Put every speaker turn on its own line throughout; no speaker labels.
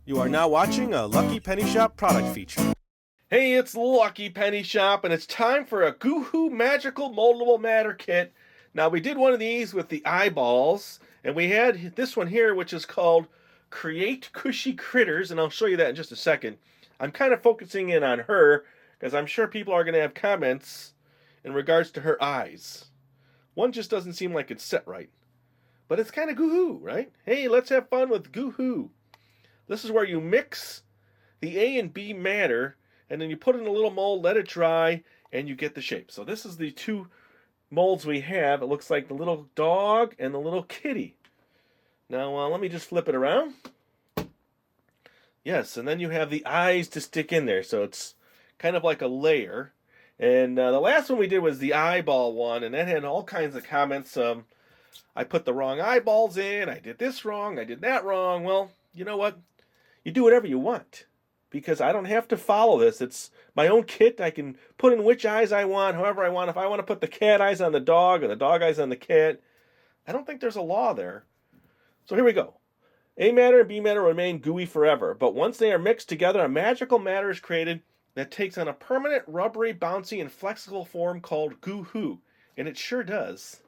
You are now watching a Lucky Penny Shop product feature. Hey, it's Lucky Penny Shop, and it's time for a Goo Hu Magical Moldable Matter Kit. Now, we did one of these with the eyeballs, and we had this one here, which is called Create Cushie Critters, and I'll show you that in just a second. I'm kind of focusing in on her, because I'm sure people are going to have comments in regards to her eyes. One just doesn't seem like it's set right. But it's kind of Goo Hu, right? Hey, let's have fun with Goo Hu. This is where you mix the A and B matter, and then you put it in a little mold, let it dry, and you get the shape. So this is the two molds we have. It looks like the little dog and the little kitty. Now, let me just flip it around. Yes, and then you have the eyes to stick in there, so it's kind of like a layer. And the last one we did was the eyeball one, and that had all kinds of comments. I put the wrong eyeballs in, I did this wrong, I did that wrong. Well, you know what? You do whatever you want, because I don't have to follow this. It's my own kit. I can put in which eyes I want, however I want. If I want to put the cat eyes on the dog or the dog eyes on the cat, I don't think there's a law there. So here we go. A matter and B matter remain gooey forever, but once they are mixed together, a magical matter is created that takes on a permanent, rubbery, bouncy, and flexible form called Goo Hu, and it sure does.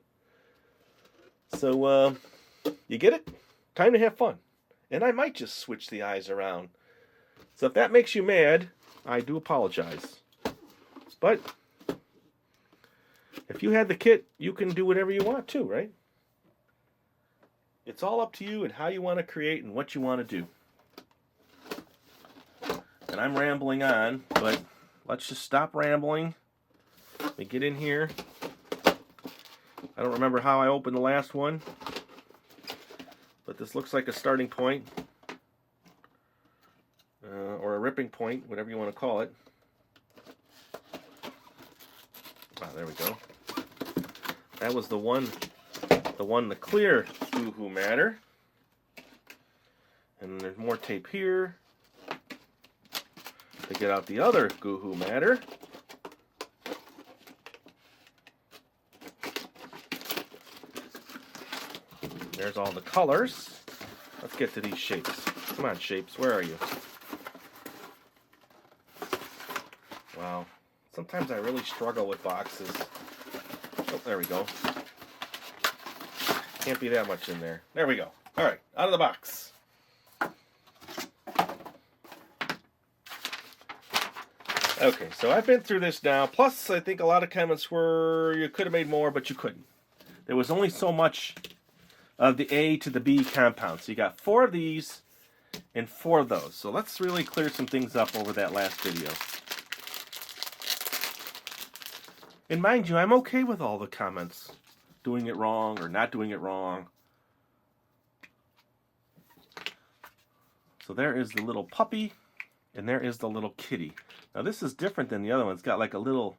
So, you get it? Time to have fun. And I might just switch the eyes around. So if that makes you mad, I do apologize. But if you had the kit, you can do whatever you want too, right? It's all up to you and how you want to create and what you want to do. And I'm rambling on, but let's just stop rambling. Let me get in here. I don't remember how I opened the last one, but this looks like a starting point, or a ripping point, whatever you want to call it. Ah, there we go. That was the clear Goo Hu matter. And there's more tape here to get out the other Goo Hu matter. There's all the colors. Let's get to these shapes. Come on, shapes. Where are you? Wow. Sometimes I really struggle with boxes. Oh, there we go. Can't be that much in there. There we go. All right, out of the box. Okay, so I've been through this now. Plus, I think a lot of comments were you could have made more, but you couldn't. There was only so much of the A to the B compound. So you got 4 of these and 4 of those. So let's really clear some things up over that last video. And mind you, I'm okay with all the comments. Doing it wrong or not doing it wrong. So there is the little puppy and there is the little kitty. Now this is different than the other one. It's got like a little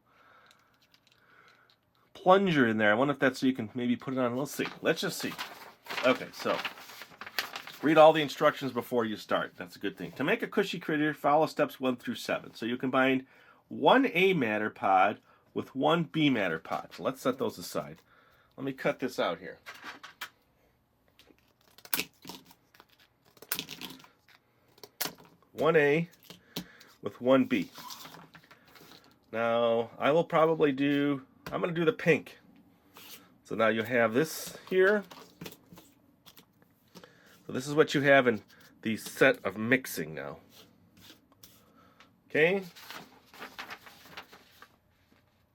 plunger in there. I wonder if that's so you can maybe put it on. We'll see. Let's just see. Okay, so read all the instructions before you start. That's a good thing. To make a Cushie Critter, follow steps 1 through 7. So you combine 1 A matter pod with 1 B matter pod. So let's set those aside. Let me cut this out here. One A with 1 B. Now I will probably I'm going to do the pink. So now you have this here. So this is what you have in the set of mixing now. Okay?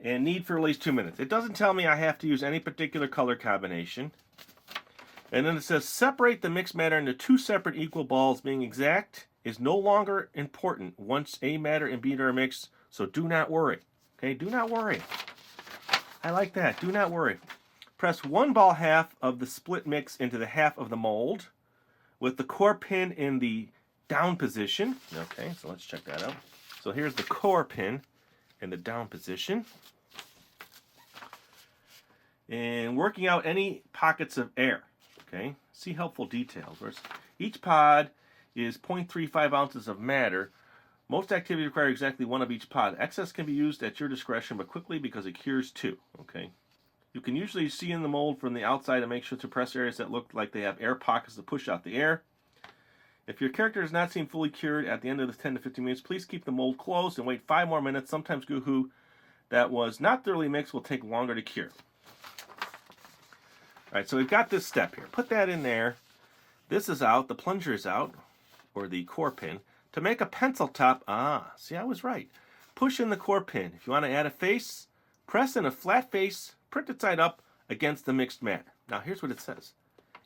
And knead for at least 2 minutes. It doesn't tell me I have to use any particular color combination. And then it says separate the mixed matter into 2 separate equal balls. Being exact is no longer important once A matter and B matter are mixed, so do not worry. Okay, do not worry. I like that. Do not worry. Press 1 ball half of the split mix into the half of the mold with the core pin in the down position. Okay, so let's check that out. So here's the core pin in the down position. And working out any pockets of air. Okay, see helpful details. Whereas each pod is 0.35 ounces of matter. Most activities require exactly 1 of each pod. Excess can be used at your discretion, but quickly because it cures too. Okay. You can usually see in the mold from the outside and make sure to press areas that look like they have air pockets to push out the air. If your character does not seem fully cured at the end of the 10 to 15 minutes, please keep the mold closed and wait 5 more minutes. Sometimes Goo Hu that was not thoroughly mixed will take longer to cure. Alright, so we've got this step here. Put that in there. This is out. The plunger is out, or the core pin. To make a pencil top, see, I was right. Push in the core pin. If you want to add a face, press in a flat face, print it side up against the mixed matter. Now here's what it says.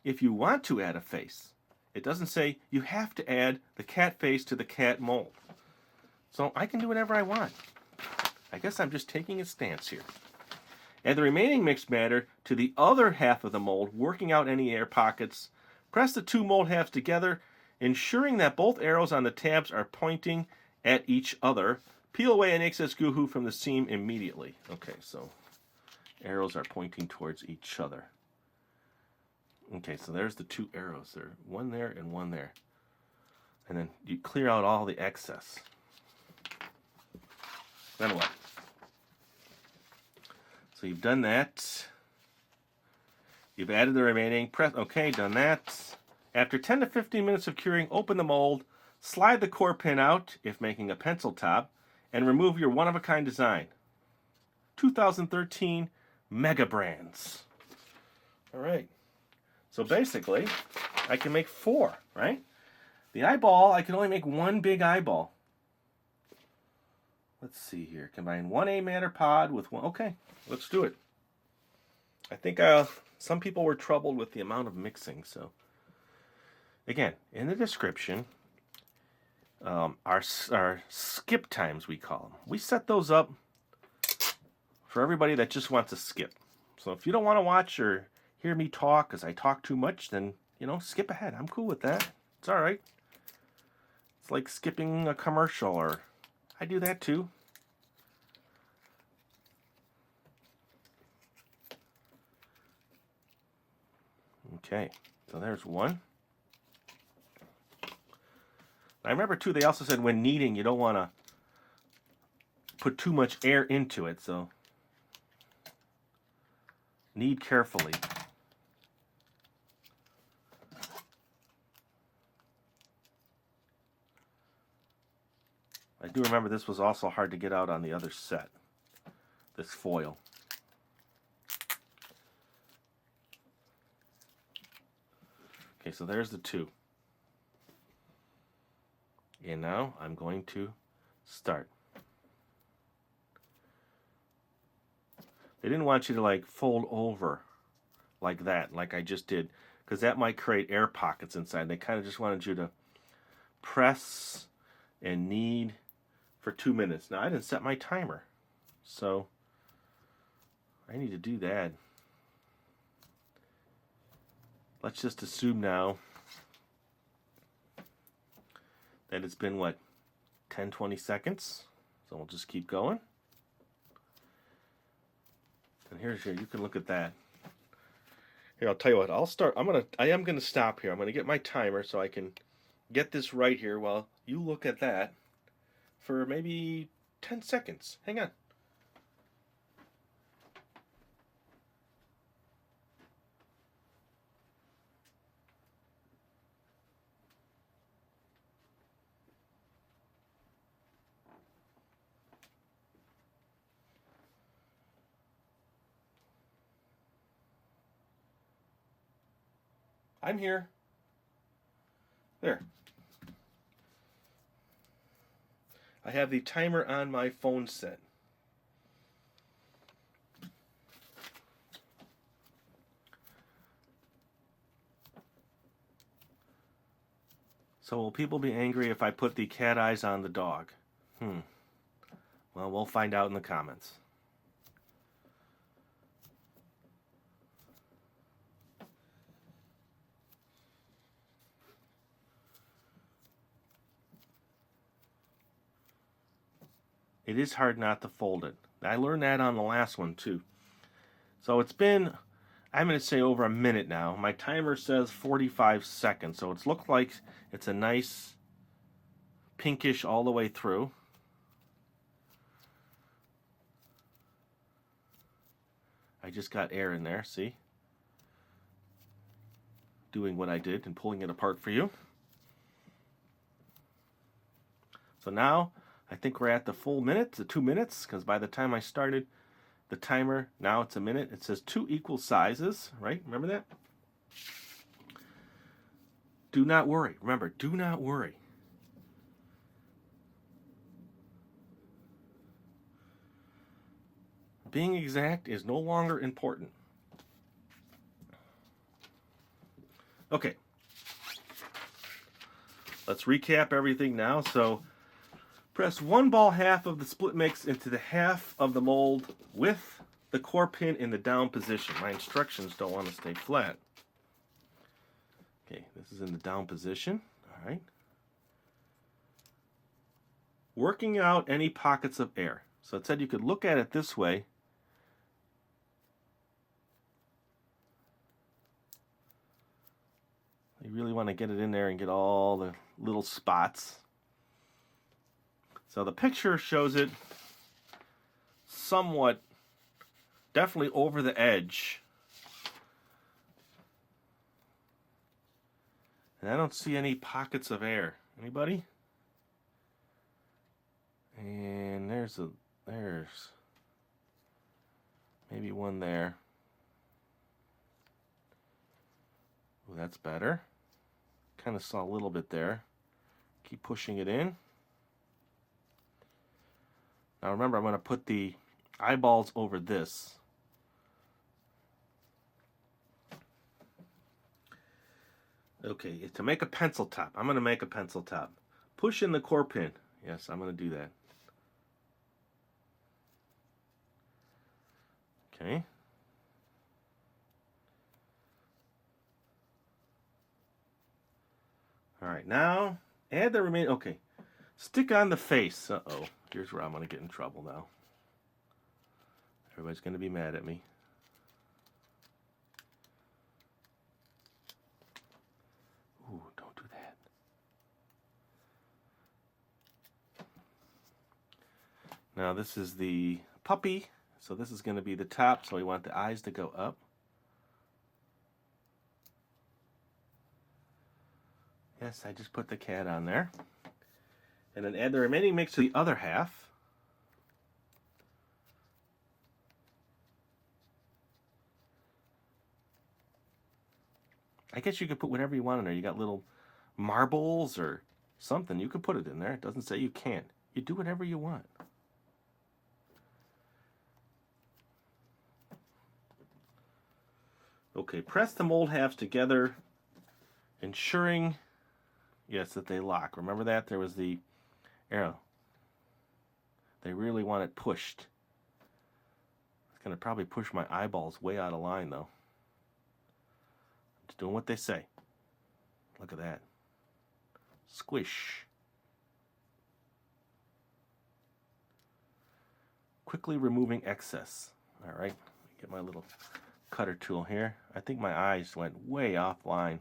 If you want to add a face, it doesn't say you have to add the cat face to the cat mold. So I can do whatever I want. I guess I'm just taking a stance here. Add the remaining mixed matter to the other half of the mold, working out any air pockets. Press the 2 mold halves together, ensuring that both arrows on the tabs are pointing at each other. Peel away any excess Goo Hu from the seam immediately. Okay, so arrows are pointing towards each other. Okay, so there's the 2 arrows there. One there and one there. And then you clear out all the excess. Then what? So you've done that. You've added the remaining. Press. Okay, done that. After 10 to 15 minutes of curing, open the mold. Slide the core pin out, if making a pencil top, and remove your one-of-a-kind design. 2013 Mega Brands. All right. So basically, I can make 4, right? The eyeball, I can only make 1 big eyeball. Let's see here. Combine 1 A matter pod with 1. Okay, let's do it. I think some people were troubled with the amount of mixing. So, again, in the description, our skip times, we call them. We set those up for everybody that just wants to skip. So if you don't want to watch or hear me talk because I talk too much, then, skip ahead. I'm cool with that. It's all right. It's like skipping a commercial, or I do that too. Okay, so there's 1. I remember too, they also said when kneading, you don't want to put too much air into it, so knead carefully. I do remember this was also hard to get out on the other set, this foil. Okay, so there's the 2. And now I'm going to start. They didn't want you to like fold over like that, like I just did, because that might create air pockets inside. They kind of just wanted you to press and knead for 2 minutes. Now I didn't set my timer, so I need to do that. Let's just assume now that it's been, 10, 20 seconds. So we'll just keep going. And you can look at that. Here, I'll tell you what, I am gonna stop here. I'm gonna get my timer so I can get this right here while you look at that for maybe 10 seconds. Hang on. I'm here. There. I have the timer on my phone set. So will people be angry if I put the cat eyes on the dog? Well, we'll find out in the comments. It is hard not to fold it. I learned that on the last one too. So it's been, I'm going to say, over a minute now. My timer says 45 seconds, so it's looked like it's a nice pinkish all the way through. I just got air in there, see? Doing what I did and pulling it apart for you. So now I think we're at the full minute, the 2 minutes, because by the time I started the timer, now it's a minute. It says 2 equal sizes, right? Remember that? Do not worry. Remember, do not worry. Being exact is no longer important. Okay. Let's recap everything now. So press 1 ball half of the split mix into the half of the mold with the core pin in the down position. My instructions don't want to stay flat. Okay, this is in the down position. All right. Working out any pockets of air. So it said you could look at it this way. You really want to get it in there and get all the little spots. So the picture shows it somewhat, definitely over the edge. And I don't see any pockets of air. Anybody? And there's maybe one there. Ooh, that's better. Kind of saw a little bit there. Keep pushing it in. Now remember, I'm going to put the eyeballs over this. Okay, to make a pencil top, I'm going to make a pencil top. Push in the core pin. Yes, I'm going to do that. Okay. All right, now add the remaining. Okay, stick on the face. Uh-oh, here's where I'm going to get in trouble now. Everybody's going to be mad at me. Ooh, don't do that. Now this is the puppy, so this is going to be the top, so we want the eyes to go up. Yes, I just put the cat on there. And then add the remaining mix to the other half. I guess you could put whatever you want in there. You got little marbles or something. You could put it in there. It doesn't say you can't. You do whatever you want. Okay, press the mold halves together, ensuring, yes, that they lock. Remember that? There was the arrow. They really want it pushed. It's going to probably push my eyeballs way out of line, though. Just doing what they say. Look at that. Squish. Quickly removing excess. All right, get my little cutter tool here. I think my eyes went way offline.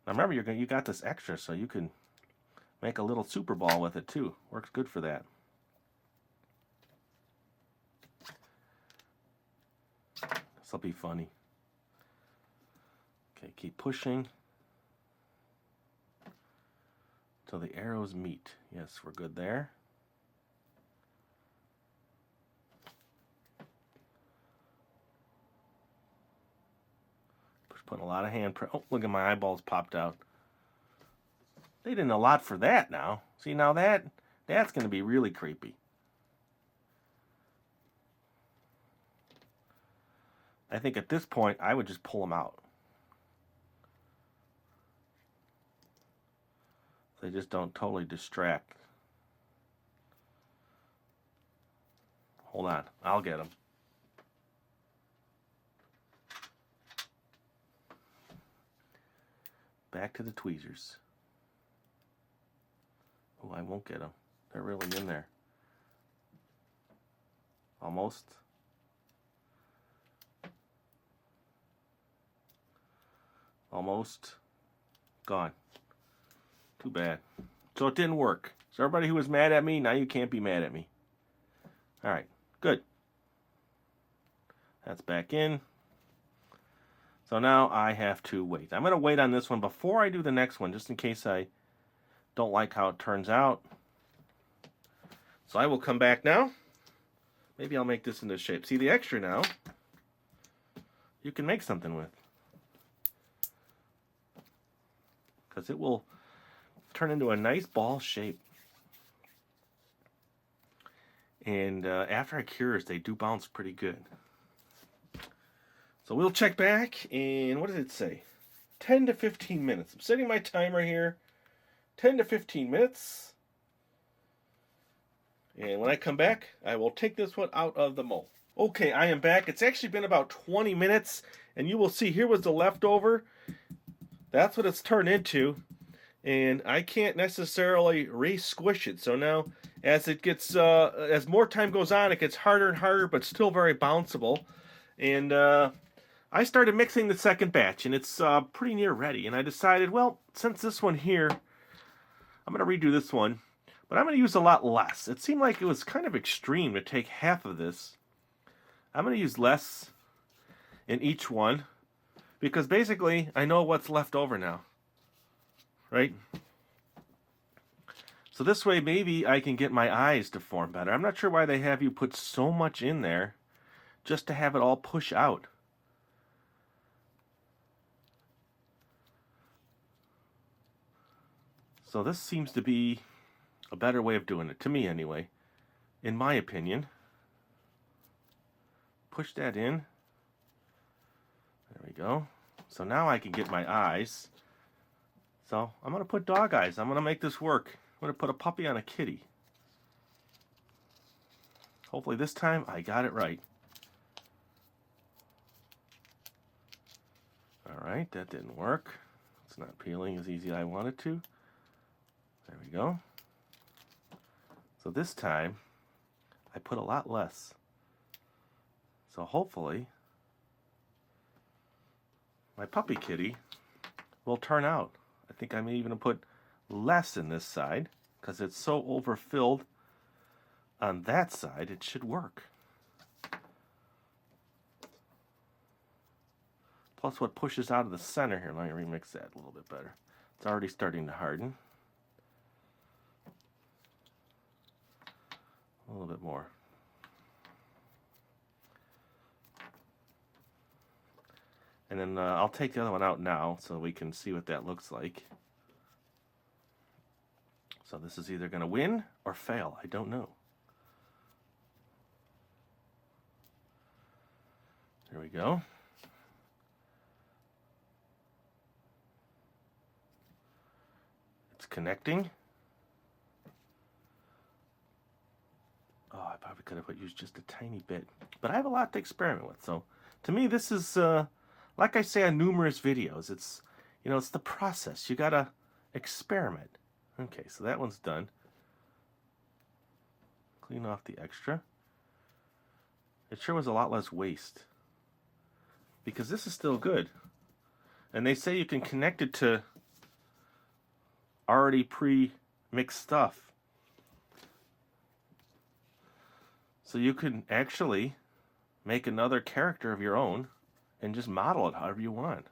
Now remember, you got this extra, so you can make a little super ball with it too. Works good for that. This will be funny. Okay, keep pushing till the arrows meet. Yes, we're good there. Putting a lot of hand pressure. Oh, look at my eyeballs popped out. They didn't allot for that now. See, now that's going to be really creepy. I think at this point, I would just pull them out. They just don't totally distract. Hold on, I'll get them. Back to the tweezers. Oh, I won't get them. They're really in there. Almost. Almost. Gone. Too bad. So it didn't work. So everybody who was mad at me, now you can't be mad at me. All right, good. That's back in. So now I have to wait. I'm going to wait on this one before I do the next one, just in case I don't like how it turns out. So I will come back now. Maybe I'll make this into shape. See, the extra now, you can make something with. Because it will turn into a nice ball shape. And after it cures, they do bounce pretty good. So we'll check back, and what does it say? 10 to 15 minutes. I'm setting my timer here. 10 to 15 minutes. And when I come back, I will take this one out of the mold. Okay, I am back. It's actually been about 20 minutes, and you will see here was the leftover. That's what it's turned into, and I can't necessarily re-squish it. So now, as it gets, as more time goes on, it gets harder and harder, but still very bounceable. And I started mixing the second batch, and it's pretty near ready. And I decided, well, since this one here, I'm going to redo this one, but I'm going to use a lot less. It seemed like it was kind of extreme to take half of this. I'm going to use less in each one, because basically I know what's left over now, right? So this way maybe I can get my eyes to form better. I'm not sure why they have you put so much in there just to have it all push out. So this seems to be a better way of doing it, to me anyway, in my opinion. Push that in. There we go. So now I can get my eyes. So I'm going to put dog eyes. I'm going to make this work. I'm going to put a puppy on a kitty. Hopefully this time I got it right. Alright, that didn't work. It's not peeling as easy as I wanted to. There we go. So this time, I put a lot less. So hopefully, my puppy kitty will turn out. I think I may even put less in this side, because it's so overfilled on that side, it should work. Plus what pushes out of the center here, let me remix that a little bit better. It's already starting to harden. A little bit more. And then I'll take the other one out now so we can see what that looks like. So this is either going to win or fail. I don't know. There we go. It's connecting. Oh, I probably could have used just a tiny bit. But I have a lot to experiment with. So to me, this is, like I say on numerous videos, it's, it's the process. You got to experiment. Okay, so that one's done. Clean off the extra. It sure was a lot less waste. Because this is still good. And they say you can connect it to already pre-mixed stuff. So you can actually make another character of your own and just model it however you want.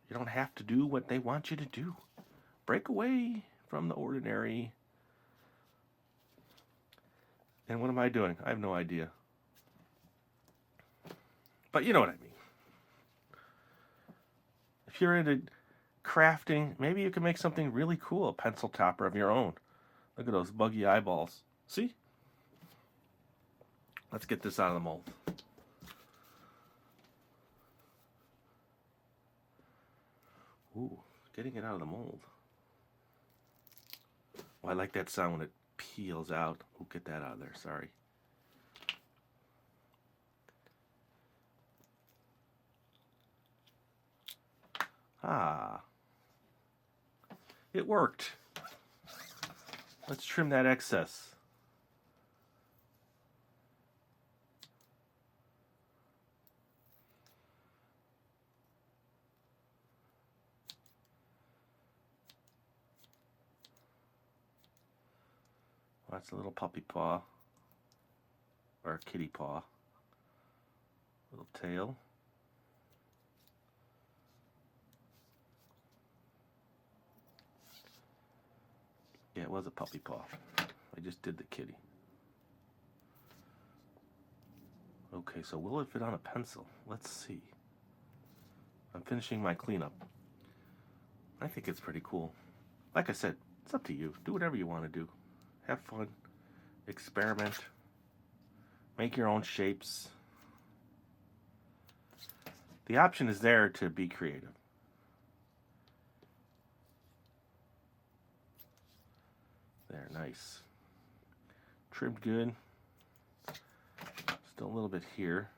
You don't have to do what they want you to do. Break away from the ordinary. And what am I doing? I have no idea. But you know what I mean. If you're into crafting, maybe you can make something really cool, a pencil topper of your own. Look at those buggy eyeballs. See? Let's get this out of the mold. Ooh, getting it out of the mold. Oh, I like that sound when it peels out. Oh, get that out of there, sorry. Ah. It worked. Let's trim that excess. That's a little puppy paw, or a kitty paw. Little tail. Yeah, it was a puppy paw. I just did the kitty. Okay, so will it fit on a pencil? Let's see. I'm finishing my cleanup. I think it's pretty cool. Like I said, it's up to you. Do whatever you want to do. Have fun. Experiment. Make your own shapes. The option is there to be creative. There, nice. Trimmed good. Still a little bit here.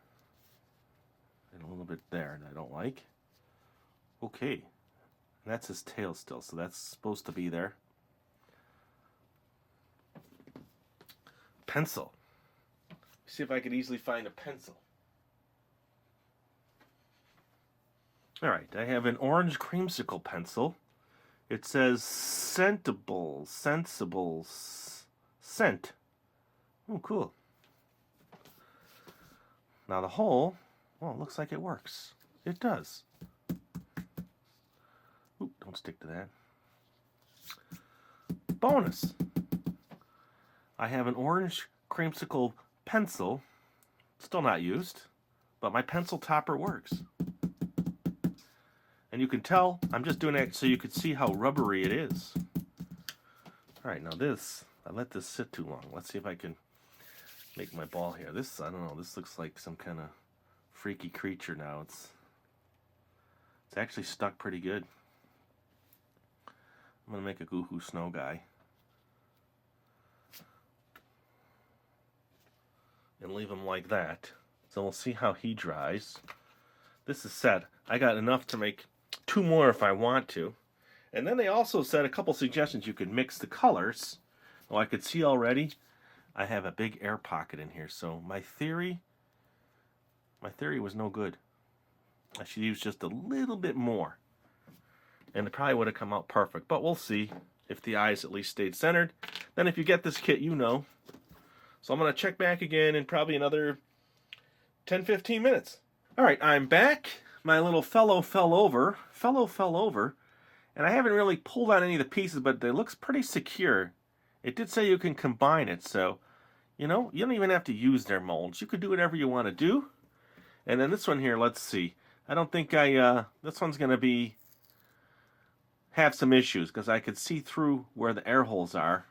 And a little bit there that I don't like. Okay. And that's his tail still, so that's supposed to be there. Pencil. See if I could easily find a pencil. Alright, I have an orange creamsicle pencil. It says Scentable, Sensible, Scent. Oh, cool. Now the hole, well, it looks like it works. It does. Ooh, don't stick to that. Bonus. I have an orange creamsicle pencil, still not used, but my pencil topper works. And you can tell, I'm just doing that so you can see how rubbery it is. Alright, now this, I let this sit too long. Let's see if I can make my ball here. This, I don't know, this looks like some kind of freaky creature now. It's actually stuck pretty good. I'm going to make a Goo Hu snow guy. And leave him like that. So we'll see how he dries. This is set. I got enough to make 2 more if I want to. And then they also said a couple suggestions. You could mix the colors. Oh, I could see already I have a big air pocket in here. So my theory was no good. I should use just a little bit more. And it probably would have come out perfect. But we'll see if the eyes at least stayed centered. Then if you get this kit, you know. So I'm going to check back again in probably another 10-15 minutes. Alright, I'm back. My little fellow fell over. And I haven't really pulled out any of the pieces, but it looks pretty secure. It did say you can combine it, so, you know, you don't even have to use their molds. You could do whatever you want to do. And then this one here, let's see. I don't think this one's going to have some issues, because I could see through where the air holes are.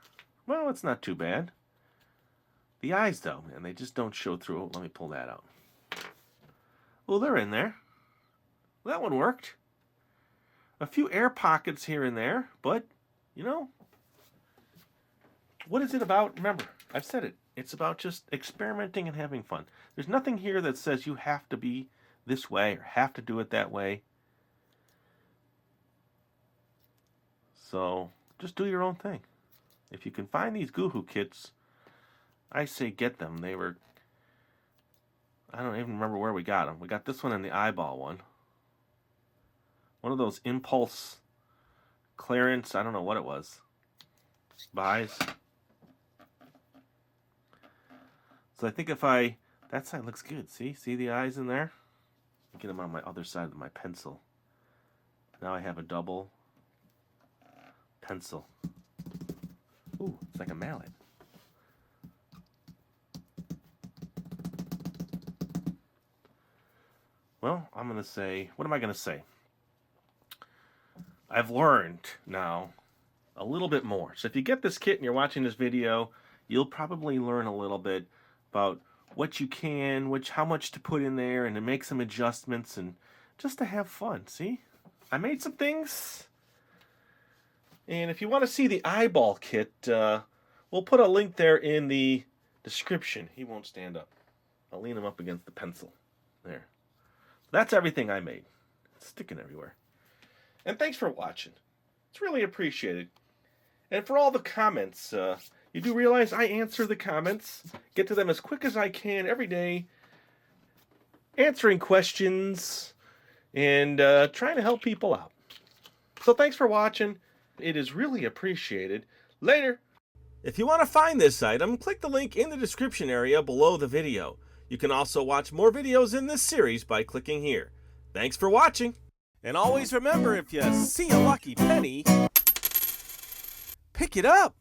Well, it's not too bad. The eyes, though, man, they just don't show through. Oh, let me pull that out. Well, they're in there. Well, that one worked. A few air pockets here and there, but, you know, what is it about? Remember, I've said it. It's about just experimenting and having fun. There's nothing here that says you have to be this way or have to do it that way. So, just do your own thing. If you can find these Goo Hu kits, I say get them. They were, I don't even remember where we got them. We got this one and the eyeball one. One of those impulse clearance, I don't know what it was, buys. So I think if that side looks good. See the eyes in there? Get them on my other side of my pencil. Now I have a double pencil. Ooh, it's like a mallet. Well, I'm going to say, what am I going to say? I've learned now a little bit more. So if you get this kit and you're watching this video, you'll probably learn a little bit about what you can, how much to put in there, and to make some adjustments, and just to have fun. See? I made some things. And if you want to see the eyeball kit, we'll put a link there in the description. He won't stand up. I'll lean him up against the pencil. There. That's everything I made. It's sticking everywhere. And thanks for watching. It's really appreciated. And for all the comments, you do realize I answer the comments, get to them as quick as I can every day, answering questions, and trying to help people out. So thanks for watching. It is really appreciated. Later. If you want to find this item, click the link in the description area below the video. You can also watch more videos in this series by clicking here. Thanks for watching. And always remember, if you see a lucky penny, pick it up.